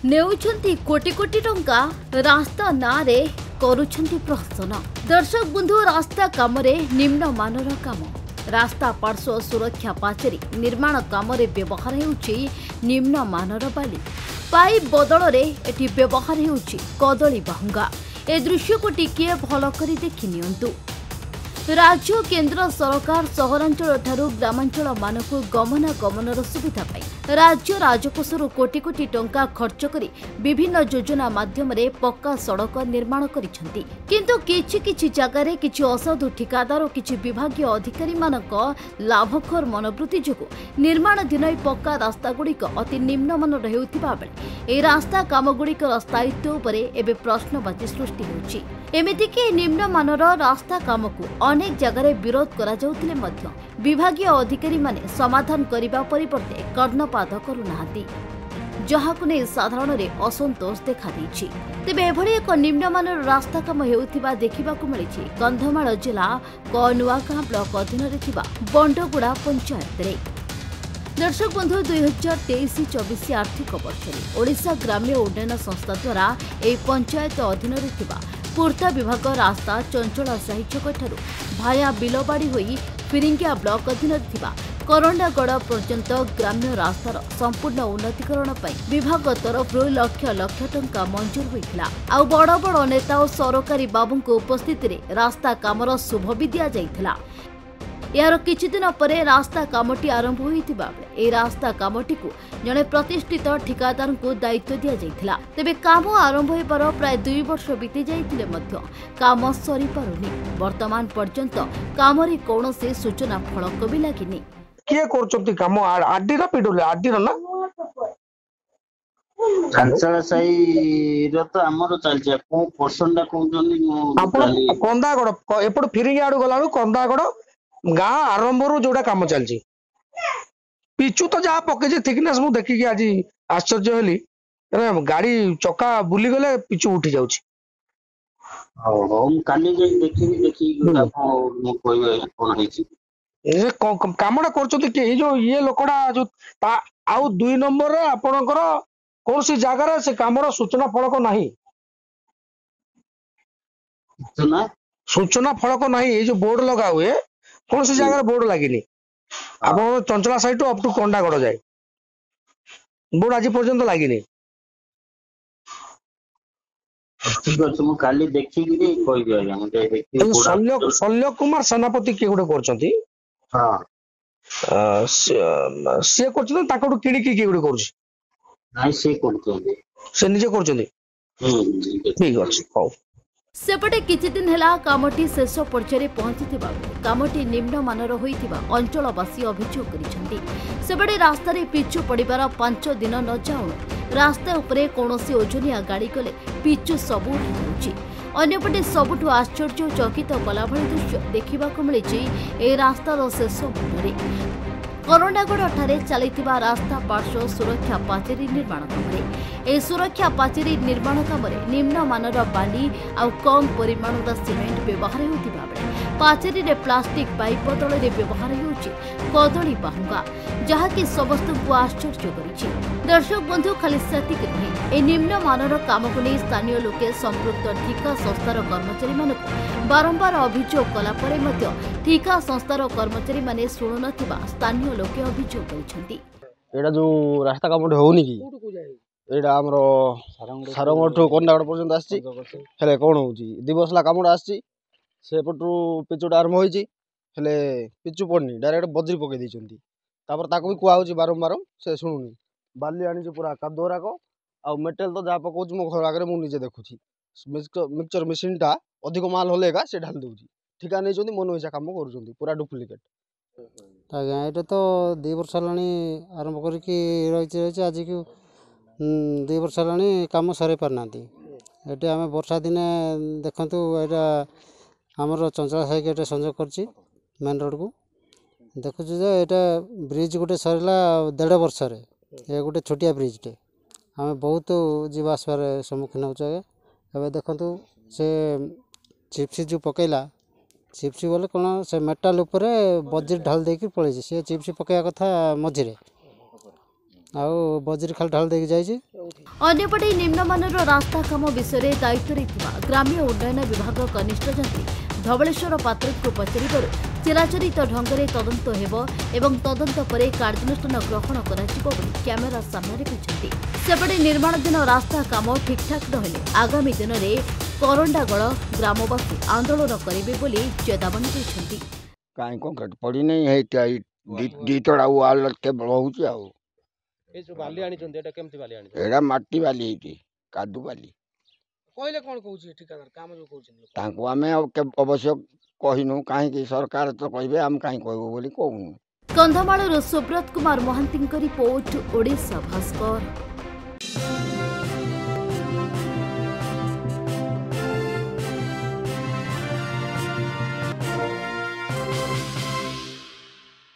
नेउछंती कोटी कोटी टंका रास्ता नारे करूछंती प्रहसन। दर्शक बंधु रास्ता काम निम्न मानर काम रास्ता पार्श्व सुरक्षा पाचेरी निर्माण काम व्यवहार होउछि निम्न मानर बाली पाइप बदल एटी व्यवहार होउछि कदली बाहुंगा। ए दृश्य को टिकिए भल करी देखि नियंतु। राज्य केंद्र सरकार सहरांचल ठारू ग्रामांचल मानकु गमनागमनर सुविधा पाई राज्य राजकोषर कोटी कोटी टंका खर्च करी विभिन्न योजना माध्यम पक्का सड़क निर्माण करिसेंती। किंतु किछि जगार किछि असाधु ठिकादार किछि विभागीय अधिकारी मानक लाभखोर मनोवृत्ति जोगु निर्माण दिन पक्का रास्ता गुड़िक अति निम्न मानर हेउथिबा बेले ए रास्ता काम गुड़िकर स्थायित्व उपरे एबे प्रश्नवाची सृष्टि होउछि। एमितिकि निम्न मानर रास्ता काम को अनेक जगार विरोध करा जाउथिले मध्य विभागीय अधिकारी माने समाधान करिबा परिवर्ते कर्णपात करुनाहांती, जहाकु नै साधारण रे असंतोष देखा दैछि। तेबे एभଳି एक निम्नमानर रास्ता काम हेउथिबा देखिबाकु मिलिछि कंधमाल जिला कनुआगां ब्लॉक अधीन रे थिबा बंडगुड़ा पंचायत रे। दर्शक बंधु 2023-24 आर्थिक वर्ष में ओडिशा ग्राम्य उन्नयन संस्था द्वारा ए पंचायत अधीन रे थिबा पूर्ता विभाग रास्ता चंचला साही छक ठारू भाया बिलबाड़ी होई फिरिंगिया ब्लॉक अधीन थिबा करंडागड़ पर्यंत ग्राम्य रास्तार संपूर्ण उन्नतीकरण पर विभाग तरफ लक्ष लक्ष टंका मंजूर होइथिला। आउ बड़ बड़ नेता और सरकारी बाबू उपस्थित रे रास्ता कामर शुभ भी दिया जाइथिला। यार किछि दिन परे रास्ता कामटी आरंभ होइथिबा ए रास्ता कामटी को जने प्रतिष्ठित ठिकादार को दायित्व दिया जाइथिला। तेबे काम आरंभ होइबार प्राय 2 वर्ष बीती जाइथिले मध्य काम सरी पारुनी। वर्तमान पर्यंत कामरे कोनोसे सूचना फलक भी लागिनी। किए करचोती काम आडी रा पिडोले आडी रा ना चंचला साई रो तो हमरो चलचे को पर्सन दा कोजनी कंदागड़ एपड़ फिरिंग आडू गलानु कंदागड़ गाँ आरंभ रू जोड़ा काम चलची पिचु तो जहाँ पके थिकनेस मु देखिकी आज आश्चर्य हेली गाड़ी चक्का बुली गले पिचु उठी जाउची। हम काली जे देखि मु कोइ कोन हेची ए कामडा करचोती के जो ये लोकडा जो आउ 2 नंबर रे आपनकर कोनसी जागा रे से कामर सूचना फलक नाही सूचना फलक नाही। ये जो बोर्ड लगा हुए कौन सी जगह बोर्ड लगी आप चंचला साइड अप टू कंडागड़ जाए बोर्ड आज पर्यंत लगी शल्य कुमार सेनापति किए गोटे करछंती से करछन ताकटू किणिकी किए गोटे करूछ नाही से निजे करछंती ठीक अछि हौ। सेपटे किछि दिन हेला कामटी शेष पर्याय पहुंची कामटी निम्न मानर होइथिबा अंचलवासी अभियोग करिसेंती। सेपटे रास्ता रे पिचु पड़िबार 5 दिन न जाउनु रास्ता उपरे कोनोसी ओजनिया गाड़ी गले पिचु सब उठी जाउछि। अन्यपटे सबुठु आश्चर्य चकित कला भଳି दृश्य देखिबाकु मिलिछि ए रास्तार शेष मुंडरे करंडागड़ ठारे चलिथिबा रास्ता पार्श्व सुरक्षा पाचेरी निर्माण काम ए सुरक्षा पाचेरी निर्माण काम निम्न मानर बाली आ कम परिमाणर सीमेंट व्यवहार होतिबा बेले पाचेरी रे प्लास्टिक पाइप बदल रे व्यवहार होउछि कदली बाहुंगा, जहाँकि समस्त को आश्चर्य करिछि। दर्शक बंधु खाली सेतिक नुहे ए निम्न मानर काम को नहीं स्थानीय लोके संपृक्त ठिका संस्थार कर्मचारी मानक बारंबार अभियोग कला परे मध्य ठिका संस्थार कर्मचारी माने शुणु नथिबा स्थानीय लोके अभियोग करिसेंती। एडा जो रास्ता काम होउनी की एडा हमरो सारंगठो कोंडागड़ पर्यंत आछि हेले कोन होउची दिवसला कामडा आछि सेपटू पिचुडा आरंभ होइची हेले पिचु पड़नी डायरेक्ट बजरी पके दैचंती तापर ताको भी कुआ होची बारंबार से सुनुनी बाली आनी पूरा कादोराक आ मेटेल तो जा पकाउची मो घर आगे मु निजे देखुची मिक्सचर मशीन टा अधिक माल होलेगा से ढाल दउची ठिका नै जंती मन होइसा काम करूचंती पूरा डुप्लीकेट। आज्ञा ये तो 2 वर्ष हेलानी आरंभ करके रही आज की 2 वर्ष हेलानी काम सरे पारनाती ये आम वर्षा दिने देखु यहाँ आमर चंचला साइक ये संजोग कर मेन रोड को देखु यहाँ ब्रिज गोटे सरला 1.5 वर्ष ये गोटे छोटिया ब्रिजटे आम बहुत जीवा आसबार सम्मुखीन हो देखु से चिप्सी जो पकेला चिप्सी बोले कौन से मेटाल उपरे बजरी ढाल देकी पड़े सी चिप्सी पकड़ा कथा मझे ଆଉ ବଜରି ଖାଲ ଢାଳ ଦେଇକି ଯାଇଛି। ଅନ୍ୟପଟେ ନିମ୍ନମାନର ରାସ୍ତା କାମ ବିଷୟରେ ଦାୟିତ୍ୱରେ ଥିବା ଗ୍ରାମ୍ୟ ଉନ୍ନୟନ ବିଭାଗ କନିଷ୍ଠ ଯନ୍ତ୍ରୀ ଧବଳେଶ୍ୱର ପାତ୍ରଙ୍କୁ ପଚାରିବାରୁ ଚିରାଚରିତ ଢଙ୍ଗରେ ତଦନ୍ତ ହେବ ଏବଂ ତଦନ୍ତ ପରେ କାର୍ଯ୍ୟାନୁଷ୍ଠାନ ଗ୍ରହଣ କରାଯିବ ବୋଲି କ୍ୟାମେରା ସାମ୍ନାରେ କହିଛନ୍ତି। ସେପଟେ ନିର୍ମାଣାଧୀନ ରାସ୍ତା କାମ ଠିକ୍ଠାକ୍ ନହେଲେ ଆଗାମୀ ଦିନରେ କରଣ୍ଡାଗଳ ଗ୍ରାମବାସୀ ଆନ୍ଦୋଳନ କରିବେ ବୋଲି ଚେତାବନୀ ଦେଇଛନ୍ତି। କାହିଁ କଂକ୍ରିଟ ପଡ଼ିନି ଦିତଡ଼ା ୱାଲ୍ କେବଳ ହେଉଛି ଆଉ ଏଇଟା ମାଟି ବାଲି ହେଇଛି କାଦୁ ବାଲି ତାଙ୍କୁ ଆମେ ଅବଶ୍ୟ କହିନୁ କାହିଁକି ସରକାର ତ କହିବେ ଆମେ କାହିଁ କହିବୁ ବୋଲି କହୁନୁ। କନ୍ଧମାଳରୁ ସୁବ୍ରତ କୁମାର ମହାନ୍ତିଙ୍କ ରିପୋର୍ଟ ଓଡ଼ିଶା ଭାସ୍କର।